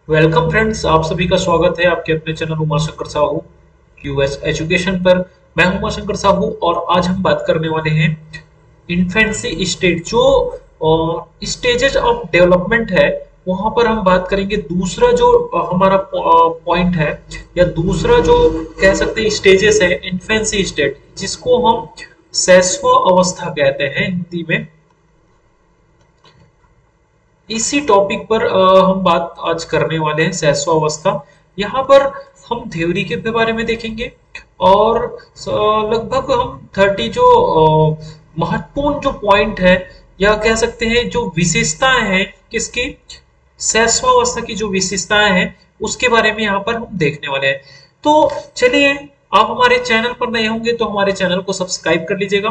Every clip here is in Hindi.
वेलकम फ्रेंड्स, आप सभी का स्वागत है आपके अपने channel Umashankar Sahu US education पर। मैं हूं उमाशंकर साहू और आज हम बात करने वाले हैं इन्फेंसी स्टेज, जो स्टेजेस ऑफ डेवलपमेंट है। वहां पर हम बात करेंगे दूसरा जो हमारा पॉइंट है, या दूसरा जो कह सकते हैं स्टेजेस है, इन्फेंसी स्टेज, जिसको हम शैशव अवस्था कहते हैं हिंदी में। इसी टॉपिक पर हम बात आज करने वाले हैं, शैशवावस्था। यहाँ पर हम थ्योरी के बारे में देखेंगे और लगभग हम 30 जो महत्वपूर्ण जो पॉइंट है, या कह सकते हैं जो विशेषताएं हैं किसकी, शैशवावस्था की जो विशेषताएं हैं उसके बारे में यहाँ पर हम देखने वाले हैं। तो चलिए, आप हमारे चैनल पर नए होंगे तो हमारे चैनल को सब्सक्राइब कर लीजिएगा,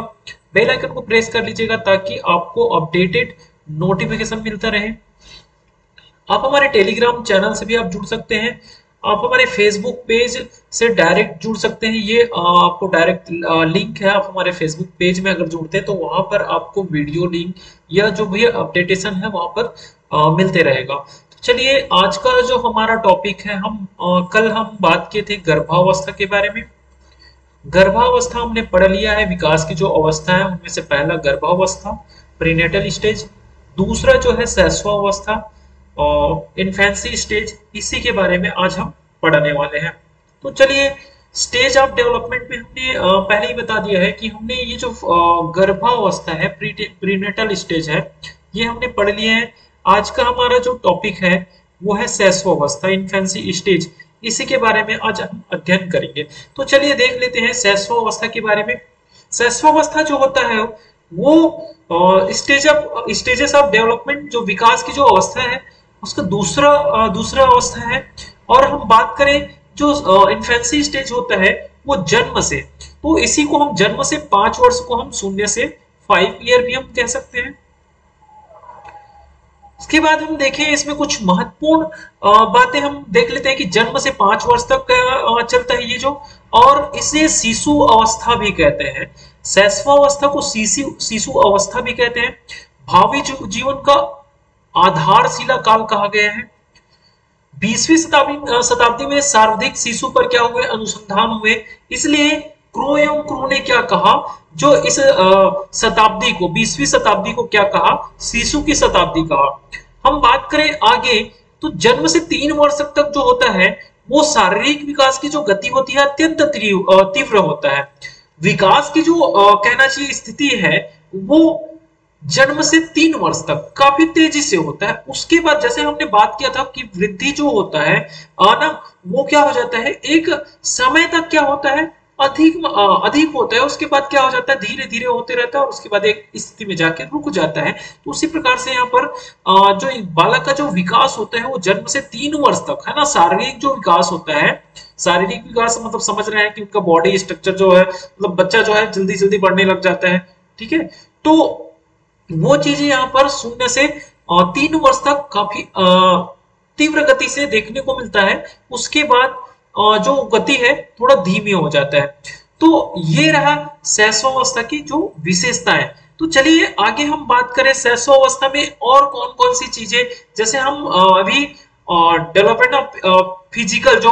बेल आइकन को प्रेस कर लीजिएगा ताकि आपको अपडेटेड नोटिफिकेशन मिलता रहे। आप हमारे टेलीग्राम चैनल से भी आप जुड़ सकते हैं, आप हमारे फेसबुक पेज से डायरेक्ट जुड़ सकते हैं। ये आपको डायरेक्ट लिंक है, आप हमारे फेसबक पेज में अगर जुड़ते हैं तो वहां पर आपको वीडियो लिंक या जो भी अपडेटेशन है वहां पर मिलते रहेगा। तो चलिए, आज का जो हमारा टॉपिक है, कल हम बात किए थे गर्भावस्था के बारे में। गर्भावस्था हमने पढ़ लिया है, विकास की जो अवस्था है उनमें से पहला गर्भावस्था, प्रीनेटल स्टेज, दूसरा जो है शैशवावस्था और इन्फेंसी स्टेज। इसी के बारे में आज हम पढ़ने वाले हैं। तो चलिए, स्टेज ऑफ डेवलपमेंट में हमने पहले ही बता दिया है कि हमने ये जो गर्भावस्था है, प्रीनेटल स्टेज है, ये हमने पढ़ लिए हैं। आज का हमारा जो टॉपिक है वो है शैशवावस्था, इन्फेंसी स्टेज। इसी के बारे में आज हम अध्ययन करेंगे। तो चलिए देख लेते हैं शैशवावस्था के बारे में। शैशवावस्था जो होता है वो स्टेजेस ऑफ डेवलपमेंट, जो विकास की जो अवस्था है उसका दूसरा अवस्था है। और हम बात करें जो इन्फेंसी स्टेज होता है वो जन्म से, तो इसी को हम जन्म से 5 वर्ष को हम शून्य से 5 ईयर भी हम कह सकते हैं। इसके बाद हम देखें, इसमें कुछ महत्वपूर्ण बातें हम देख लेते हैं कि जन्म से 5 वर्ष तक चलता है ये जो, और इसे शिशु अवस्था भी कहते हैं। शैशवावस्था को शिशु अवस्था भी कहते हैं। भावी जीवन का आधारशिला काल कहा गया है। 20वीं शताब्दी में सर्वाधिक शिशु पर क्या हुए, अनुसंधान हुए। इसलिए क्रो एवं क्रू ने क्या कहा, जो इस शताब्दी को, 20वीं शताब्दी को क्या कहा, शिशु की शताब्दी कहा। हम बात करें आगे, तो जन्म से 3 वर्ष तक जो होता है वो शारीरिक विकास की जो गति होती है अत्यंत तीव्र होता है। विकास की जो कहना चाहिए स्थिति है वो जन्म से 3 वर्ष तक काफी तेजी से होता है। उसके बाद जैसे हमने बात किया था कि वृद्धि जो होता है ना, वो क्या हो जाता है, एक समय तक क्या होता है, अधिक होता है। उसके बाद क्या हो जाता है, धीरे धीरे होते रहता है और उसके बाद एक स्थिति में जाके रुक जाता है। तो उसी प्रकार से यहाँ पर जो बालक का जो विकास होता है वो जन्म से 3 वर्ष तक है ना, शारीरिक जो विकास होता है। शारीरिक विकास मतलब समझ रहे हैं कि उनका बॉडी स्ट्रक्चर जो है, मतलब बच्चा जो है जल्दी जल्दी बढ़ने लग जाता है। ठीक है, तो वो चीजें यहाँ पर शून्य से 3 वर्ष तक काफी तीव्र गति से देखने को मिलता है। उसके बाद जो गति है थोड़ा धीमी हो जाता है। तो ये रहा शैशवावस्था की जो विशेषता है। तो चलिए आगे हम बात करें शैशवावस्था में और कौन कौन सी चीजें, जैसे हम अभी डेवलपमेंट ऑफ फिजिकल, जो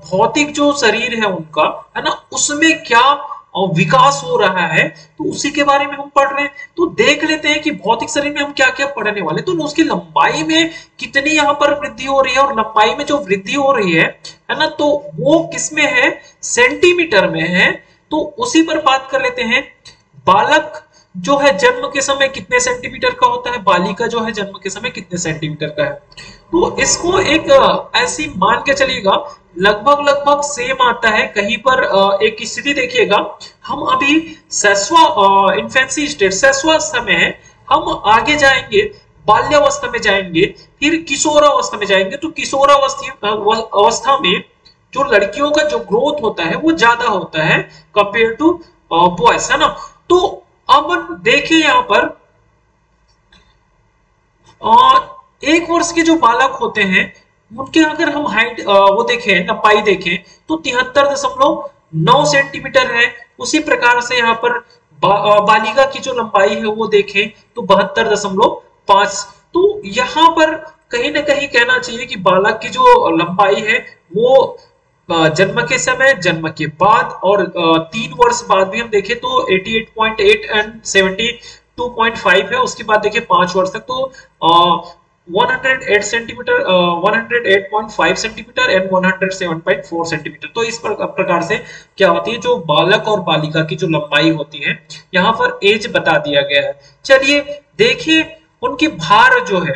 भौतिक जो शरीर है उनका, है ना, उसमें क्या विकास हो रहा है, तो उसी के बारे में हम पढ़ रहे हैं। तो देख लेते हैं कि भौतिक शरीर में हम क्या क्या पढ़ने वाले। तो उसकी लंबाई में कितनी यहाँ पर वृद्धि हो रही है, और लंबाई में जो वृद्धि हो रही है ना, तो वो किसमें है, सेंटीमीटर में है। तो उसी पर बात कर लेते हैं। बालक जो है जन्म के समय कितने सेंटीमीटर का होता है, बालिका जो है जन्म के समय कितने सेंटीमीटर का है। तो इसको एक ऐसी मान के चलिएगा, लगभग लगभग सेम आता है। कहीं पर एक स्थिति देखिएगा, हम अभी इन्फेंसी स्टेज शैशवावस्था में है, हम आगे जाएंगे बाल्यावस्था में जाएंगे, फिर किशोरावस्था में जाएंगे। तो किशोरावस्था में जो लड़कियों का जो ग्रोथ होता है वो ज्यादा होता है कंपेयर टू बॉयज, है ना। तो अब देखिए यहाँ पर 1 वर्ष के जो बालक होते हैं उनके अगर हम हाइट वो देखें, लंबाई देखें, तो 73.9 सेंटीमीटर है। उसी प्रकार से यहाँ पर बालिका की जो लंबाई है वो देखें तो 72.5। तो यहाँ पर कहीं ना कहीं कहना चाहिए कि बालक की जो लंबाई है वो जन्म के समय, जन्म के बाद और 3 वर्ष बाद भी हम देखें तो 88.8 एंड 72.5 है। उसके बाद देखिए 5 वर्ष तक तो 108 सेंटीमीटर, 108.5 सेंटीमीटर एंड 107.4 सेंटीमीटर। तो इस प्रकार से क्या होती है, जो बालक और बालिका की जो लंबाई होती है यहाँ पर एज बता दिया गया है। चलिए देखिए उनकी भार जो है,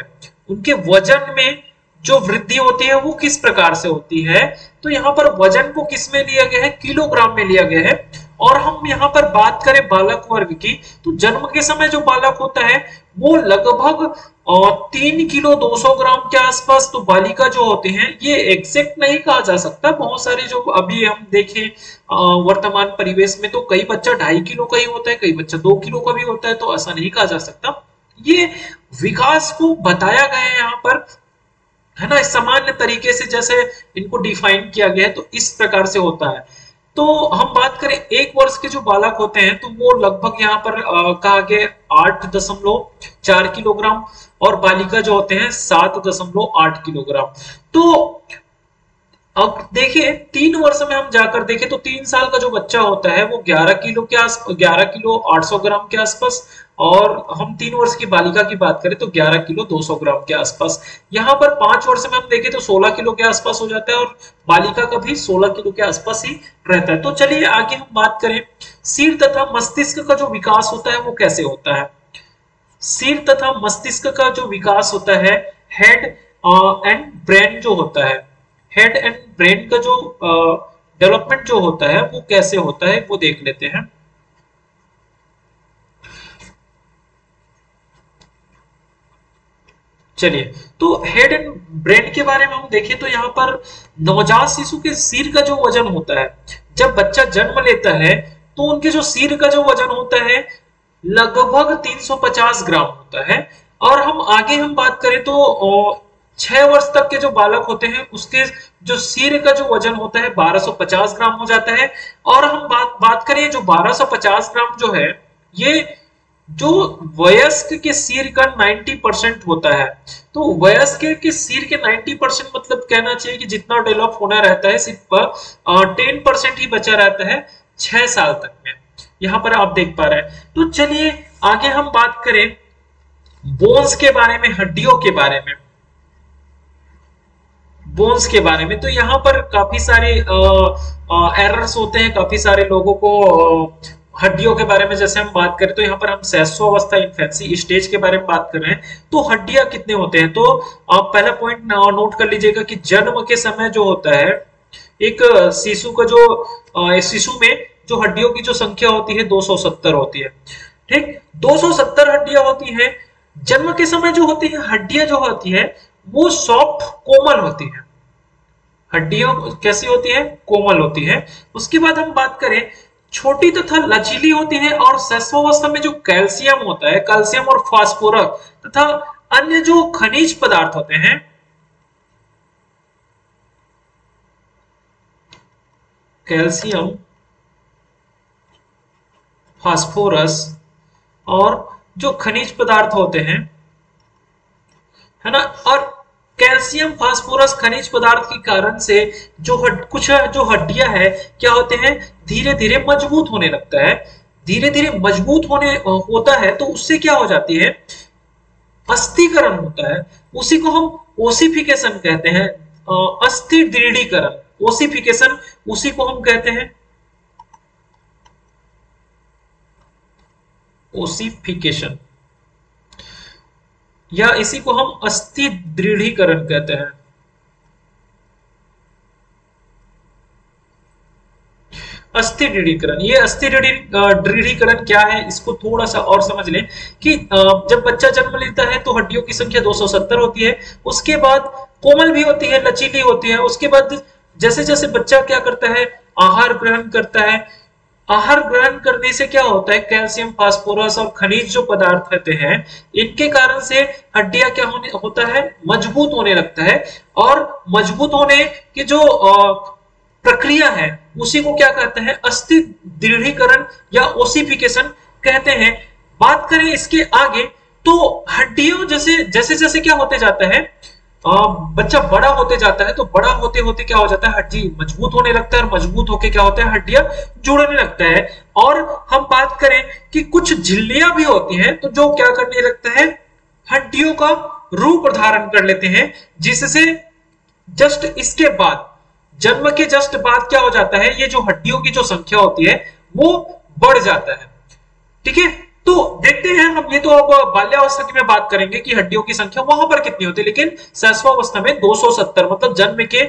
उनके वजन में जो वृद्धि होती है वो किस प्रकार से होती है। तो यहाँ पर वजन को किस में लिया गया है, किलोग्राम में लिया गया है। और हम यहाँ पर बात करें बालक वर्ग की, तो जन्म के समय जो बालक होता है वो लगभग 3 किलो 200 ग्राम के आसपास। तो बालिका जो होते हैं ये एग्जैक्ट नहीं कहा जा सकता, बहुत सारे जो अभी हम देखें वर्तमान परिवेश में तो कई बच्चा 2.5 किलो का ही होता है, कई बच्चा 2 किलो का भी होता है, तो ऐसा नहीं कहा जा सकता। ये विकास को बताया गया है यहाँ पर, है ना, सामान्य तरीके से जैसे इनको डिफाइन किया गया है तो इस प्रकार से होता है। तो हम बात करें 1 वर्ष के जो बालक होते हैं तो वो लगभग यहाँ पर कहा गया 8.4 किलोग्राम और बालिका जो होते हैं 7.8 किलोग्राम। तो अब देखिए 3 वर्ष में हम जाकर देखें तो 3 साल का जो बच्चा होता है वो 11 किलो के आस 11 किलो 800 ग्राम के आसपास, और हम 3 वर्ष की बालिका की बात करें तो 11 किलो 200 ग्राम के आसपास। यहाँ पर 5 वर्ष में हम देखें तो 16 किलो के आसपास हो जाता है और बालिका का भी 16 किलो के आसपास ही रहता है। तो चलिए आगे हम बात करें सिर तथा मस्तिष्क का जो विकास होता है वो कैसे होता है। सिर तथा मस्तिष्क का जो विकास होता है, हेड एंड ब्रेन जो होता है, हेड एंड ब्रेन का जो डेवलपमेंट जो होता है वो कैसे होता है वो देख लेते हैं। चलिए तो हेड एंड ब्रेन के बारे में हम देखें तो यहाँ पर नवजात शिशु के सिर का जो वजन होता है, जब बच्चा जन्म लेता है तो उनके जो सिर का जो वजन होता है लगभग 350 ग्राम होता है। और हम आगे हम बात करें तो 6 वर्ष तक के जो बालक होते हैं उसके जो सिर का जो वजन होता है 1250 ग्राम हो जाता है। और हम बात करें जो 1250 ग्राम जो है ये जो वयस्क के सिर का 90% होता है। तो वयस्क के सिर के 90% मतलब कहना चाहिए कि जितना डेवलप होना रहता है सिर्फ 10% ही बचा रहता है 6 साल तक में, यहाँ पर आप देख पा रहे हैं। तो चलिए आगे हम बात करें बोन्स के बारे में, हड्डियों के बारे में, बोन्स के बारे में। तो यहाँ पर काफी सारे एरर्स होते हैं, काफी सारे लोगों को हड्डियों के बारे में जैसे हम बात करें तो यहाँ पर हम शैशवावस्था इन्फेंसी स्टेज के बारे में बात कर रहे हैं। तो हड्डियां कितने होते हैं, तो आप पहला पॉइंट नोट कर लीजिएगा कि जन्म के समय जो होता है एक शिशु का जो शिशु में जो हड्डियों की जो संख्या होती है 270 होती है। ठीक, 270 हड्डियां होती है। जन्म के समय जो होती है हड्डियां जो होती है वो सॉफ्ट कोमल होती है, हड्डियां कैसी होती है, कोमल होती है। उसके बाद हम बात करें छोटी तथा लचीली होती है। और शैशवावस्था में जो कैल्शियम होता है, कैल्शियम और फास्फोरस तथा अन्य जो खनिज पदार्थ होते हैं, कैल्शियम, फास्फोरस और जो खनिज पदार्थ होते हैं, है ना, और कैल्शियम फास्फोरस खनिज पदार्थ के कारण से जो कुछ जो हड्डियां है क्या होते हैं, धीरे धीरे मजबूत होने लगता है। धीरे धीरे मजबूत होने होता है तो उससे क्या हो जाती है, अस्थिकरण होता है। उसी को हम ओसिफिकेशन कहते हैं, अस्थि दृढ़ीकरण, ओसिफिकेशन उसी को हम कहते हैं ओसिफिकेशन, या इसी को हम अस्थि दृढ़ीकरण कहते हैं। अस्थि दृढ़ीकरण, ये अस्थि दृढ़ीकरण क्या है इसको थोड़ा सा और समझ लें कि जब बच्चा जन्म लेता है तो हड्डियों की संख्या 270 होती है। उसके बाद कोमल भी होती है, लचीली होती है। उसके बाद जैसे जैसे बच्चा क्या करता है, आहार ग्रहण करता है, आहार ग्रहण करने से क्या होता है, कैल्शियम फास्फोरस और खनिज जो पदार्थ रहते हैं इनके कारण से हड्डियां क्या होता है, मजबूत होने लगता है। और मजबूत होने की जो प्रक्रिया है उसी को क्या कहते हैं, अस्थि दृढ़ीकरण या ओसिफिकेशन कहते हैं। बात करें इसके आगे तो हड्डियों जैसे जैसे जैसे क्या होते जाता है, बच्चा बड़ा होते जाता है तो बड़ा होते होते क्या हो जाता है, हड्डी मजबूत होने लगता है, और मजबूत होके क्या होता है, हड्डियां जुड़ने लगता है। और हम बात करें कि कुछ झिल्लियां भी होती हैं तो जो क्या करने लगता है, हड्डियों का रूप धारण कर लेते हैं, जिससे जस्ट इसके बाद, जन्म के जस्ट बाद क्या हो जाता है, ये जो हड्डियों की जो संख्या होती है वो बढ़ जाता है। ठीक है, तो देखते हैं हम, ये तो अब बाल्यावस्था की में बात करेंगे कि हड्डियों की संख्या वहां पर कितनी होती है, लेकिन शैशवावस्था में 270, मतलब जन्म के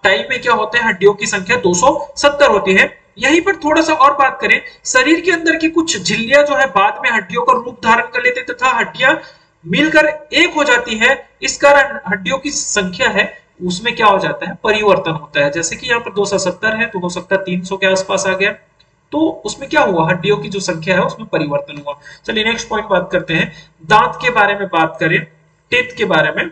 टाइम में क्या होता है, हड्डियों की संख्या 270 होती है। यहीं पर थोड़ा सा और बात करें, शरीर के अंदर की कुछ झिल्लियां जो है बाद में हड्डियों का रूप धारण कर लेते तथा हड्डियां मिलकर एक हो जाती है। इस कारण हड्डियों की संख्या है उसमें क्या हो जाता है, परिवर्तन होता है। जैसे कि यहाँ पर 270 है तो हो सकता है 300 के आसपास आ गया, तो उसमें क्या हुआ, हड्डियों की जो संख्या है उसमें परिवर्तन हुआ। चलिए नेक्स्ट पॉइंट बात करते हैं, दांत के बारे में बात करें, टीथ के बारे में।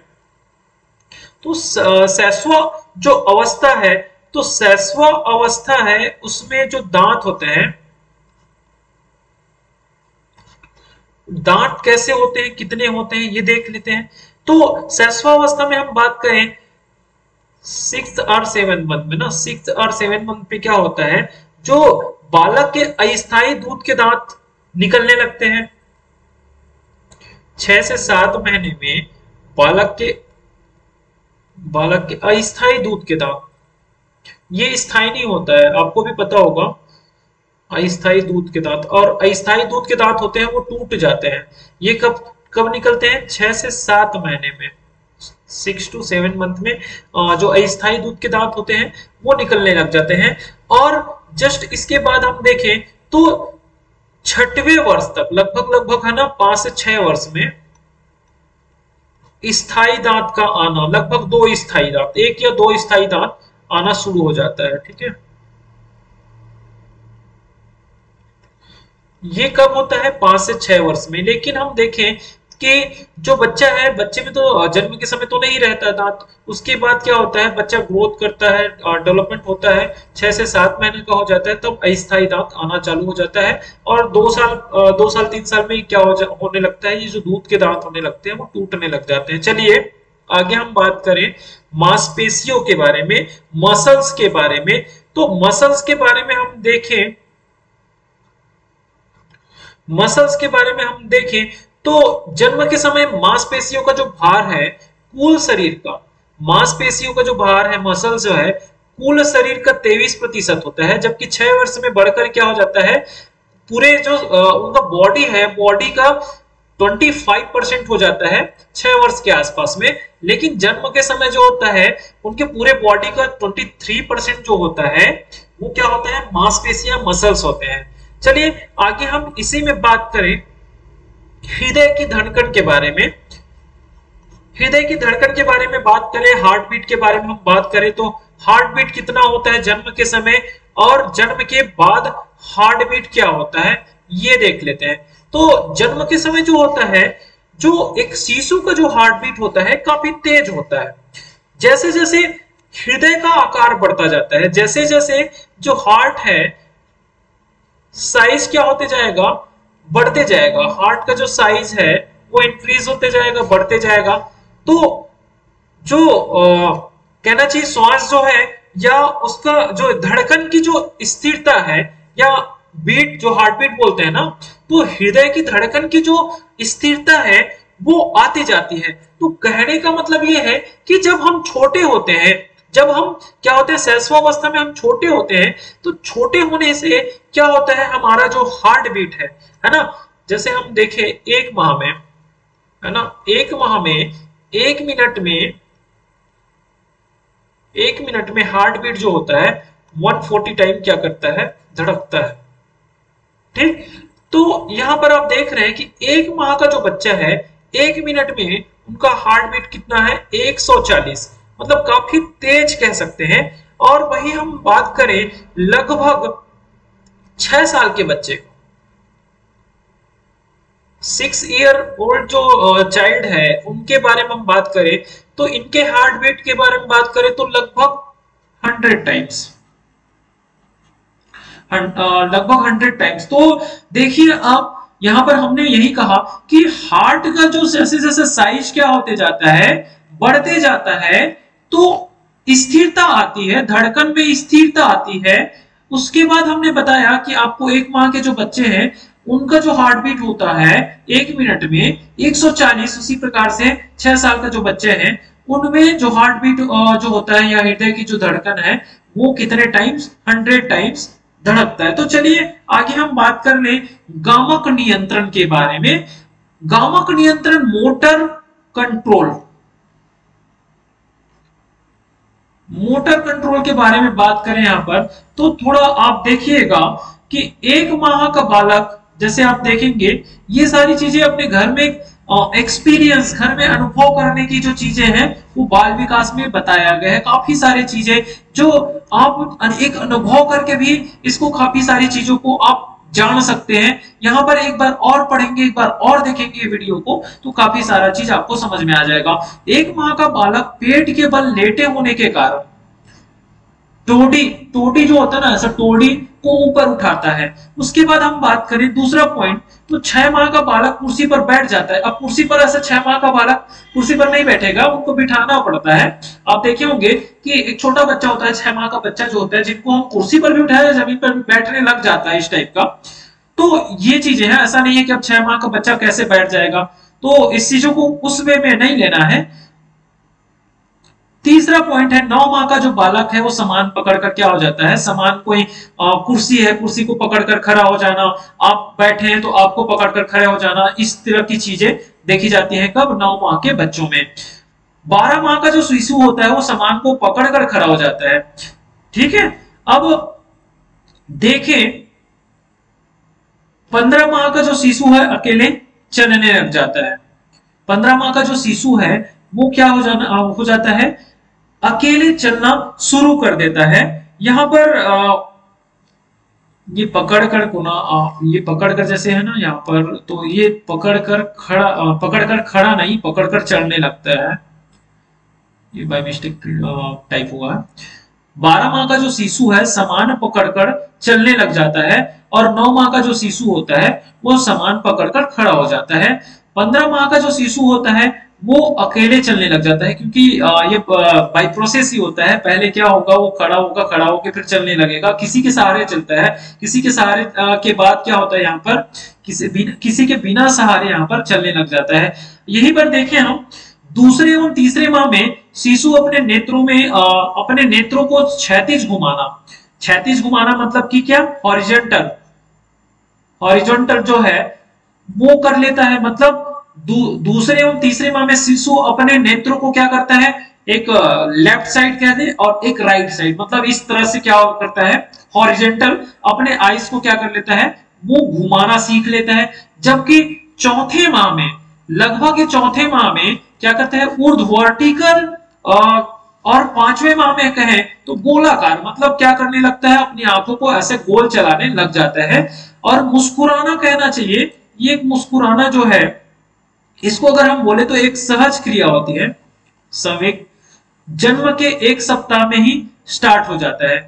तो शैशव जो अवस्था है, तो शैशव अवस्था है उसमें जो दांत होते हैं, दांत कैसे होते हैं, कितने होते हैं, ये देख लेते हैं। तो शैशवावस्था में हम बात करें 6 और 7 मंथ में ना, 6 और 7 मंथ पे क्या होता है, जो बालक के अस्थायी दूध के दांत निकलने लगते हैं। 6 से 7 महीने में बालक के अस्थायी दूध के दांत, ये स्थायी नहीं होता है, आपको भी पता होगा, अस्थायी दूध के दांत, और अस्थायी दूध के दांत होते हैं वो टूट जाते हैं। ये कब कब निकलते हैं, 6 से 7 महीने में, 6 to 7 मंथ में जो अस्थायी दूध के दांत होते हैं वो निकलने लग जाते हैं। और जस्ट इसके बाद हम देखें तो 6वें वर्ष तक लगभग है ना, 5 से 6 वर्ष में स्थायी दांत का आना, लगभग 2 स्थायी दांत, 1 या 2 स्थायी दांत आना शुरू हो जाता है। ठीक है, ये कब होता है, 5 से 6 वर्ष में। लेकिन हम देखें कि जो बच्चा है, बच्चे में तो जन्म के समय तो नहीं रहता दांत, उसके बाद क्या होता है, बच्चा ग्रोथ करता है, डेवलपमेंट होता है, 6 से 7 महीने का हो जाता है, तब अस्थायी दांत आना चालू हो जाता है। और 2 साल 3 साल में क्या होने लगता है, ये जो दूध के दांत होने लगते हैं वो टूटने लग जाते हैं। चलिए आगे हम बात करें मांसपेशियों के बारे में, मसल्स के बारे में। तो मसल्स के बारे में हम देखें, मसल्स के बारे में हम देखें तो जन्म के समय मांसपेशियों का जो भार है, कुल शरीर का मांसपेशियों का जो भार है, मसल जो है, कुल शरीर का 23% होता है। जबकि 6 वर्ष में बढ़कर क्या हो जाता है, पूरे जो उनका बॉडी है, बॉडी का 25% हो जाता है 6 वर्ष के आसपास में। लेकिन जन्म के समय जो होता है, उनके पूरे बॉडी का 23% जो होता है वो क्या होता है, मांसपेशियां, मसल्स होते हैं। चलिए आगे हम इसी में बात करें हृदय की धड़कन के बारे में। हृदय की धड़कन के बारे में बात करें, हार्ट बीट के बारे में हम बात करें तो हार्ट बीट कितना होता है जन्म के समय, और जन्म के बाद हार्ट बीट क्या होता है ये देख लेते हैं। तो जन्म के समय जो होता है, जो एक शिशु का जो हार्ट बीट होता है काफी तेज होता है। जैसे जैसे हृदय का आकार बढ़ता जाता है, जैसे जैसे जो हार्ट है साइज क्या होते जाएगा, बढ़ते जाएगा, हार्ट का जो साइज है वो इंक्रीज होते जाएगा, बढ़ते जाएगा। तो जो कहना चाहिए श्वास जो है, या उसका जो धड़कन की जो स्थिरता है, या बीट जो हार्ट बीट बोलते हैं ना, तो हृदय की धड़कन की जो स्थिरता है वो आती जाती है। तो कहने का मतलब ये है कि जब हम छोटे होते हैं, जब हम क्या होते हैं, शैशवावस्था में हम छोटे होते हैं, तो छोटे होने से क्या होता है, हमारा जो हार्ट बीट है ना, जैसे हम देखें 1 माह में, है ना, 1 माह में 1 मिनट में हार्ट बीट जो होता है 140 टाइम क्या करता है, धड़कता है। ठीक, तो यहां पर आप देख रहे हैं कि 1 माह का जो बच्चा है 1 मिनट में उनका हार्ट बीट कितना है, 140, मतलब काफी तेज कह सकते हैं। और वही हम बात करें लगभग 6 साल के बच्चे को, 6 ईयर ओल्ड जो चाइल्ड है उनके बारे में हम बात करें तो इनके हार्ट बीट के बारे में बात करें तो लगभग 100 टाइम्स, लगभग 100 टाइम्स। तो देखिए आप, यहां पर हमने यही कहा कि हार्ट का जो जैसे जैसे साइज क्या होते जाता है, बढ़ते जाता है तो स्थिरता आती है, धड़कन में स्थिरता आती है। उसके बाद हमने बताया कि आपको 1 माह के जो बच्चे हैं उनका जो हार्ट बीट होता है 1 मिनट में 140, उसी प्रकार से 6 साल का जो बच्चे हैं उनमें जो हार्ट बीट जो होता है या हृदय की जो धड़कन है वो कितने टाइम्स, 100 टाइम्स धड़कता है। तो चलिए आगे हम बात कर ले गामक नियंत्रण के बारे में। गामक नियंत्रण मोटर कंट्रोल, मोटर कंट्रोल के बारे में बात करें यहां पर तो थोड़ा आप देखिएगा कि 1 माह का बालक, जैसे आप देखेंगे ये सारी चीजें अपने घर में एक्सपीरियंस, घर में अनुभव करने की जो चीजें हैं वो बाल विकास में बताया गया है। काफी सारी चीजें जो आप एक अनुभव करके भी इसको काफी सारी चीजों को आप जान सकते हैं। यहाँ पर एक बार और पढ़ेंगे, एक बार और देखेंगे वीडियो को तो काफी सारा चीज आपको समझ में आ जाएगा। 1 माह का बालक पेट के बल लेटे होने के कारण टोडी जो होता है ना, ऐसा टोडी को ऊपर उठाता है। उसके बाद हम बात करें दूसरा पॉइंट, तो 6 माह का बालक कुर्सी पर बैठ जाता है। अब कुर्सी पर ऐसा 6 माह का बालक कुर्सी पर नहीं बैठेगा, उनको बिठाना पड़ता है। आप देखे होंगे कि एक छोटा बच्चा होता है, 6 माह का बच्चा जो होता है, जिनको हम कुर्सी पर भी उठाया जमीन पर भी बैठने लग जाता है, इस टाइप का। तो ये चीजें हैं, ऐसा नहीं है कि अब 6 माह का बच्चा कैसे बैठ जाएगा, तो इस चीजों को उस वे में नहीं लेना है। तीसरा पॉइंट है 9 माह का जो बालक है वो सामान पकड़कर क्या हो जाता है, सामान कोई कुर्सी है, कुर्सी को पकड़कर खड़ा हो जाना, आप बैठे हैं तो आपको पकड़कर खड़े हो जाना, इस तरह की चीजें देखी जाती हैं कब, 9 माह के बच्चों में। 12 माह का जो शिशु होता है वो सामान को पकड़कर खड़ा हो जाता है। ठीक है, अब देखें 15 माह का जो शिशु है अकेले चलने लग जाता है। 15 माह का जो शिशु है वो क्या हो जाता है, अकेले चलना शुरू कर देता है। यहां पर ये पकड़कर को ना, ये पकड़कर जैसे है ना यहाँ पर, तो ये पकड़कर खड़ा नहीं, पकड़कर चलने लगता है, ये बाय मिस्टेक टाइप हुआ है। 12 माह का जो शिशु है सामान पकड़कर चलने लग जाता है, और 9 माह का जो शिशु होता है वो सामान पकड़कर खड़ा हो जाता है। 15 माह का जो शिशु होता है वो अकेले चलने लग जाता है, क्योंकि ये बाय प्रोसेस ही होता है। पहले क्या होगा, वो खड़ा होकर फिर चलने लगेगा, किसी के सहारे चलता है, किसी के सहारे के बाद क्या होता है यहाँ पर, किसी के बिना सहारे यहाँ पर चलने लग जाता है। यहीं पर देखें हम दूसरे एवं तीसरे माह में शिशु अपने नेत्रों में अपने नेत्रों को क्षैतिज घुमाना मतलब कि क्या, हॉरिजॉन्टल जो है वो कर लेता है। मतलब दूसरे एवं तीसरे माह में शिशु अपने नेत्रों को क्या करता है, एक लेफ्ट साइड कह दे और एक राइट साइड, मतलब इस तरह से क्या करता है, हॉरिजॉन्टल अपने आईज को क्या कर लेता है, वो घुमाना सीख लेता है। जबकि चौथे माह में, लगभग चौथे माह में क्या करता है, ऊर्ध्व वर्टिकल, और 5वें माह में कहें तो गोलाकार, मतलब क्या करने लगता है, अपनी आंखों को ऐसे गोल चलाने लग जाता है। और मुस्कुराना कहना चाहिए, ये एक मुस्कुराना जो है, इसको अगर हम बोले तो एक सहज क्रिया होती है, संवेग जन्म के 1 सप्ताह में ही स्टार्ट हो जाता है।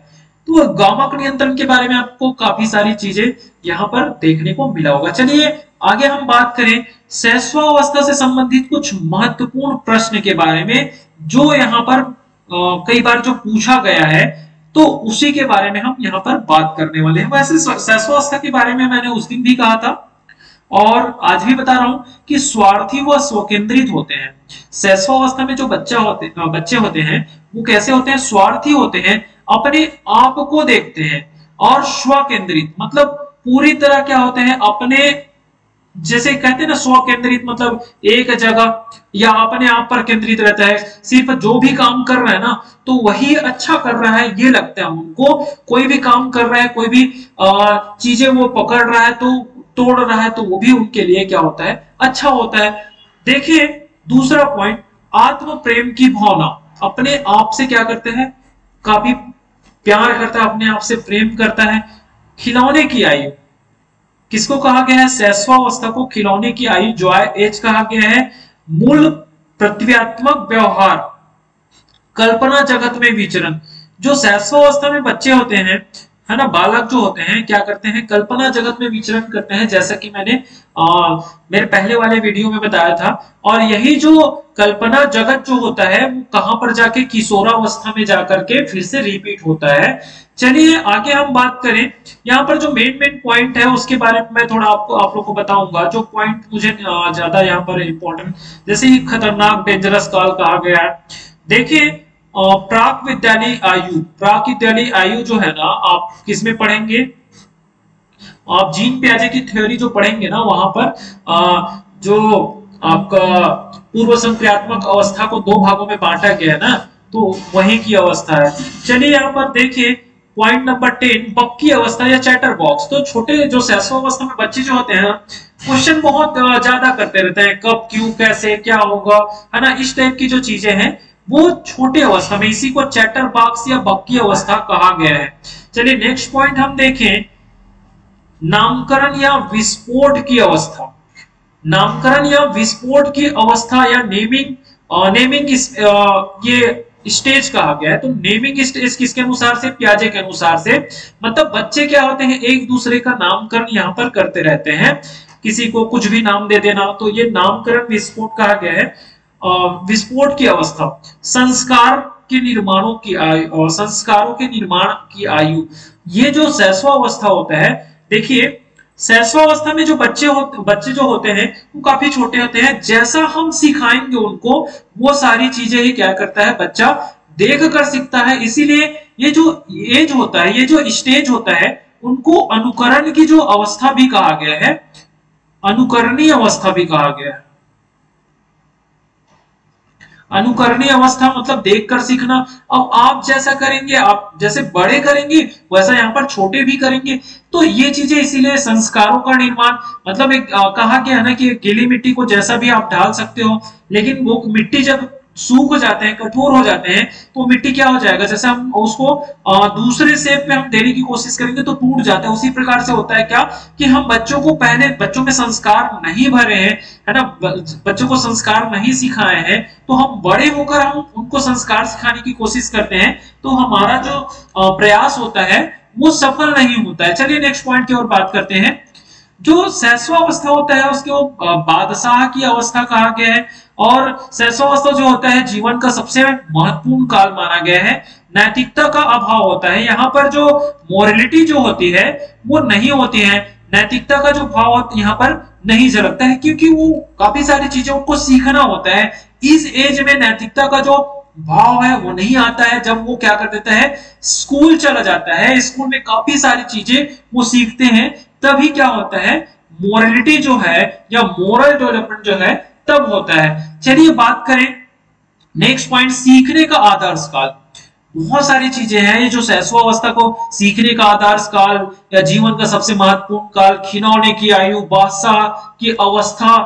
तो गामक नियंत्रण के बारे में आपको काफी सारी चीजें यहाँ पर देखने को मिला होगा। चलिए आगे हम बात करें शैशवावस्था से संबंधित कुछ महत्वपूर्ण प्रश्न के बारे में, जो यहाँ पर कई बार जो पूछा गया है, तो उसी के बारे में हम यहाँ पर बात करने वाले हैं। वैसे शैशवावस्था के बारे में मैंने उस दिन भी कहा था और आज भी बता रहा हूं कि स्वार्थी व स्वकेंद्रित होते हैं। शैशवावस्था में जो बच्चे होते हैं वो कैसे होते हैं, स्वार्थी होते हैं, अपने आप को देखते हैं, और स्वकेंद्रित मतलब पूरी तरह क्या होते हैं, अपने, जैसे कहते हैं ना स्वकेंद्रित मतलब एक जगह या अपने आप पर केंद्रित रहता है, सिर्फ जो भी काम कर रहा है ना तो वही अच्छा कर रहा है ये लगता है उनको। कोई भी काम कर रहा है, कोई भी चीजें वो पकड़ रहा है तो तोड़ रहा है तो वो भी उनके लिए क्या होता है, अच्छा होता है। देखिए दूसरा पॉइंट, आत्म प्रेम की भावना, अपने आप से क्या करते हैं, काफी प्यार करता है, अपने आप से प्रेम करता है। खिलौने की आयु किसको कहा गया है, शैशवावस्था को खिलौने की आयु जॉय एज कहा गया है। मूल प्रत्ययात्मक व्यवहार, कल्पना जगत में विचरण, जो शैशवावस्था में बच्चे होते हैं, है ना, बालक जो होते हैं क्या करते हैं, कल्पना जगत में विचरण करते हैं, जैसा कि मैंने मेरे पहले वाले वीडियो में बताया था। और यही जो कल्पना जगत जो होता है वो कहां पर जाके किशोरावस्था में जाकर के फिर से रिपीट होता है। चलिए आगे हम बात करें, यहाँ पर जो मेन पॉइंट है उसके बारे में मैं थोड़ा आप लोग को बताऊंगा, जो पॉइंट मुझे ज्यादा यहाँ पर इम्पोर्टेंट, जैसे ही खतरनाक डेंजरस काल कहा गया है। देखिए प्राक विद्यालय आयु, प्राक विद्यालय आयु जो है ना, आप किसमें पढ़ेंगे, आप जीन पियाजे की थ्योरी जो पढ़ेंगे ना, वहां पर जो आपका पूर्व संक्रियात्मक अवस्था को दो भागों में बांटा गया है ना, तो वही की अवस्था है। चलिए यहाँ पर देखिए पॉइंट नंबर 10, पक्की अवस्था या चैटर बॉक्स। तो छोटे जो शैशवावस्था में बच्चे जो होते हैं क्वेश्चन बहुत ज्यादा करते रहते हैं, कब, क्यों, कैसे, क्या होगा, है ना, इस टाइप की जो चीजें हैं वो छोटे अवस्था में, इसी को चैटर बॉक्स या बक्की अवस्था कहा गया है। चलिए नेक्स्ट पॉइंट हम देखें, नामकरण या विस्फोट की अवस्था। नामकरण या विस्फोट की अवस्था या नेमिंग, नेमिंग ये स्टेज कहा गया है। तो नेमिंग स्टेज किसके अनुसार से, पियाजे के अनुसार से, मतलब बच्चे क्या होते हैं एक दूसरे का नामकरण यहाँ पर करते रहते हैं, किसी को कुछ भी नाम दे देना, तो ये नामकरण विस्फोट कहा गया है। विस्फोट की अवस्था, संस्कार के निर्माणों की आयु, संस्कारों के निर्माण की आयु, ये जो शैशवावस्था होता है, देखिए शैशवावस्था में जो बच्चे जो होते हैं वो काफी छोटे होते हैं, जैसा हम सिखाएंगे उनको वो सारी चीजें ही क्या करता है बच्चा देख कर सीखता है। इसीलिए ये जो एज होता है, ये जो स्टेज होता है, उनको अनुकरण की जो अवस्था भी कहा गया है, अनुकरणीय अवस्था भी कहा गया है। अनुकरणीय अवस्था मतलब देखकर सीखना। अब आप जैसा करेंगे, आप जैसे बड़े करेंगे वैसा यहाँ पर छोटे भी करेंगे, तो ये चीजें, इसीलिए संस्कारों का निर्माण, मतलब एक कहा गया है ना कि गीली मिट्टी को जैसा भी आप ढाल सकते हो, लेकिन वो मिट्टी जब सूख जाते हैं, कठोर हो जाते हैं, तो मिट्टी क्या हो जाएगा, जैसे हम उसको दूसरे शेप में हम देने की कोशिश करेंगे तो टूट जाता है। उसी प्रकार से होता है क्या कि हम बच्चों को पहले बच्चों में संस्कार नहीं भरे हैं, है ना, बच्चों को संस्कार नहीं सिखाए हैं, तो हम बड़े होकर हम उनको संस्कार सिखाने की कोशिश करते हैं, तो हमारा जो प्रयास होता है वो सफल नहीं होता है। चलिए नेक्स्ट पॉइंट की ओर बात करते हैं। जो शैशवावस्था होता है उसको बादशाह की अवस्था कहा गया है, और शैशवावस्था जो होता है जीवन का सबसे महत्वपूर्ण काल माना गया है। नैतिकता का अभाव होता है, यहाँ पर जो मोरलिटी जो होती है वो नहीं होती है, नैतिकता का जो भाव यहाँ पर नहीं झलकता है, क्योंकि वो काफी सारी चीजों को सीखना होता है। इस एज में नैतिकता का जो भाव है वो नहीं आता है, जब वो क्या कर देता है स्कूल चला जाता है, स्कूल में काफी सारी चीजें वो सीखते हैं, तभी क्या होता है मोरलिटी जो है या मोरल डेवलपमेंट जो है तब होता है। चलिए बात करें नेक्स्ट पॉइंट, सीखने का आदर्श काल। बहुत सारी चीजें हैं, ये जो शैशवावस्था को सीखने का आदर्श काल या जीवन का सबसे महत्वपूर्ण काल, खिलौने की आयु, बादशाह की अवस्था,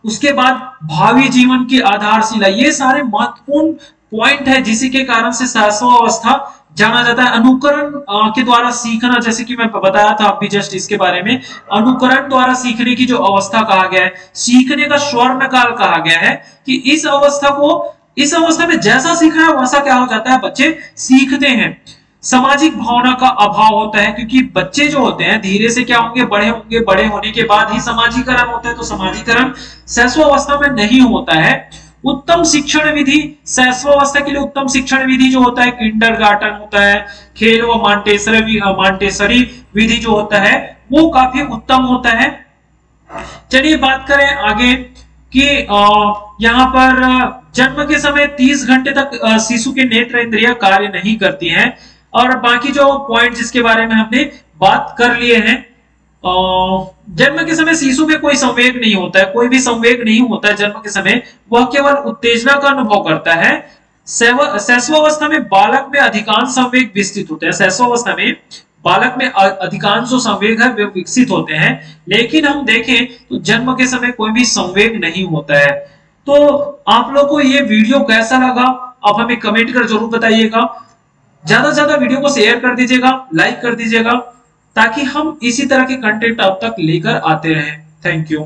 उसके बाद भावी जीवन की आधारशिला, ये सारे महत्वपूर्ण पॉइंट है जिसी के कारण से शैशवावस्था जाना जाता है। अनुकरण के द्वारा सीखना, जैसे कि मैं बताया था अभी जस्ट इसके बारे में, अनुकरण द्वारा सीखने की जो अवस्था कहा गया है, सीखने का स्वर्ण काल कहा गया है, कि इस अवस्था में जैसा सीखा है वैसा क्या हो जाता है बच्चे सीखते हैं। सामाजिक भावना का अभाव होता है, क्योंकि बच्चे जो होते हैं धीरे से क्या होंगे, बड़े होने के बाद ही समाजीकरण होता है, तो समाजीकरण शैशवावस्था में नहीं होता है। उत्तम शिक्षण विधि, शैशवावस्था के लिए उत्तम शिक्षण विधि जो होता है किंडरगार्टन होता है, खेल व मॉन्टेसरी विधि जो होता है वो काफी उत्तम होता है। चलिए बात करें आगे कि यहाँ पर जन्म के समय 30 घंटे तक शिशु के नेत्र इंद्रियां कार्य नहीं करती हैं, और बाकी जो पॉइंट जिसके बारे में हमने बात कर लिए हैं, जन्म के समय शिशु में कोई संवेग नहीं होता है, कोई भी संवेग नहीं होता है जन्म के समय, वह केवल उत्तेजना का अनुभव करता है। शैशवावस्था में बालक में अधिकांश संवेग विकसित होते हैं, शैशवावस्था में बालक में अधिकांश जो संवेग है वे विकसित होते हैं, लेकिन हम देखें तो जन्म के समय कोई भी संवेग नहीं होता है। तो आप लोगों को ये वीडियो कैसा लगा आप हमें कमेंट कर जरूर बताइएगा, ज्यादा से ज्यादा वीडियो को शेयर कर दीजिएगा, लाइक कर दीजिएगा, ताकि हम इसी तरह के कंटेंट आप तक लेकर आते रहें। Thank you.